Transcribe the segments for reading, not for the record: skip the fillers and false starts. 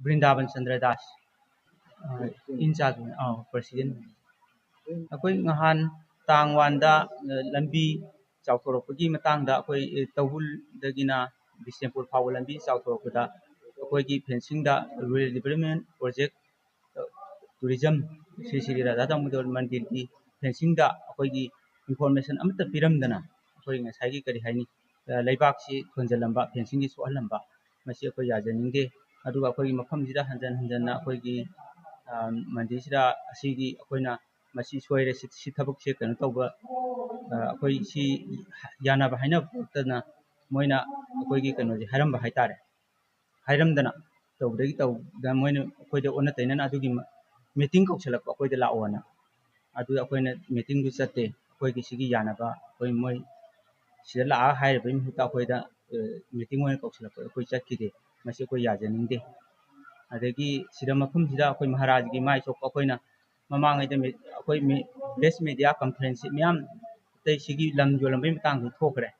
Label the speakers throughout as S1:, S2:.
S1: Brindaban Chandra Das in charge president akoi ngahan tangwanda lambi chawthorokpagi matangda akoi tawul dagina Bisempur Phawal lambi chawthorokpada akoi gi fencing da rural development project tourism Sri Radha Damodar Mandir ki fencing da akoi gi information amata piramdana akoi ngasai gi kari haini laibak si thonjalamba fencing gi sohalamba masi akoi yajaningde aduga akoi mafam jida hanjan na akoi gi Mandir sida asigi akoina masi soire si thabuk se kanu tawba akoi si yana ba haina tana moina akoi gi kanu ji haram ba haitare hairam dana tawdagi taw da moina akoi da ona taina adugi meeting kaukselak akoi da laona adu akoi na meeting du chatte akoi gi sigi yana ba akoi moi sida la haire ba mi ta akoi da meeting moina kaukselak akoi chatkide masi akoi yajaningde adagi sida mafum sida akoi maharaj gi mai sok akoi na mamangai da akoi best media conference miyam tai sigi lam jolambai matang du thokre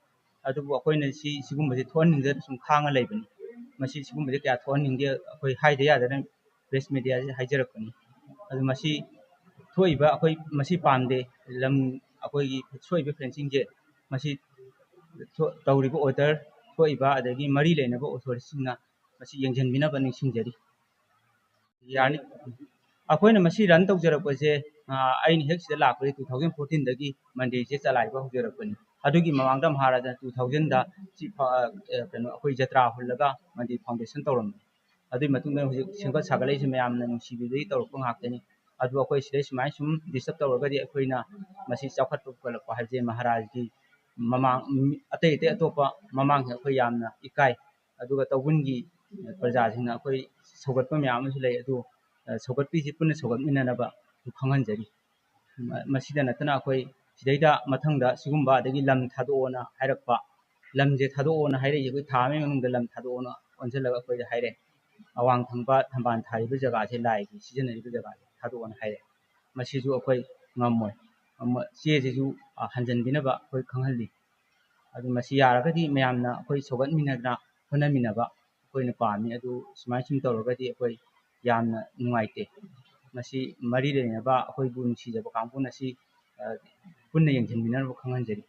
S1: adubu akoi na si sigum basi thon ning da sum khanga laibani masi sigum basi kya thon ning de akoi haide ya da best media haijarakani adu masi thoiba akoi masi pamde lam akoi gi soiba fencing je masi tawriba order thoiba adagi mari leinaba authority singna masi yengjanbina ba ningsingjari yani akoi na masi ran tawjarakpase aini hek sida lakpari 2014 dagi Mandir je chalaiba hujarakpani adugi mamangda Maharaja 2000 da si kanu akoi jatra hullaga Mandir foundation tawram adui matungda hujik singkat sagalai se mayamna nungsibidai tawrapang haktani adu akoi sidai sumai sum disturb tawragadi akoina masi chawkhatpa kalakpa haje Maharaj gi mamang atei atopa mamang akoi yamna ikai aduga tawungi praja singna akoi sogatpa mayam asu lei adu sogatpi si punna sogatminanaba khanganjari masida natana akoi sidaida mathangda sigumba adagi lam thadona hairakpa lamje thadona haire je koi thame manungda lam thadona onjalaga akoi haire awang thangba thamban thariba jaga se lai gi sijanariba jaga thadona haire masiju akoi ngammoi che jeju hanjanbinaba akoi khanghalli adu masi yaragadi mayamna akoi sogatminadna honaminaba akoi na pami adu sumai sum tawragadi akoi yamna nungaite masi mari lenaba akoi bu nungsijaba kangpuna si punna yengjanbinaba khanghanjari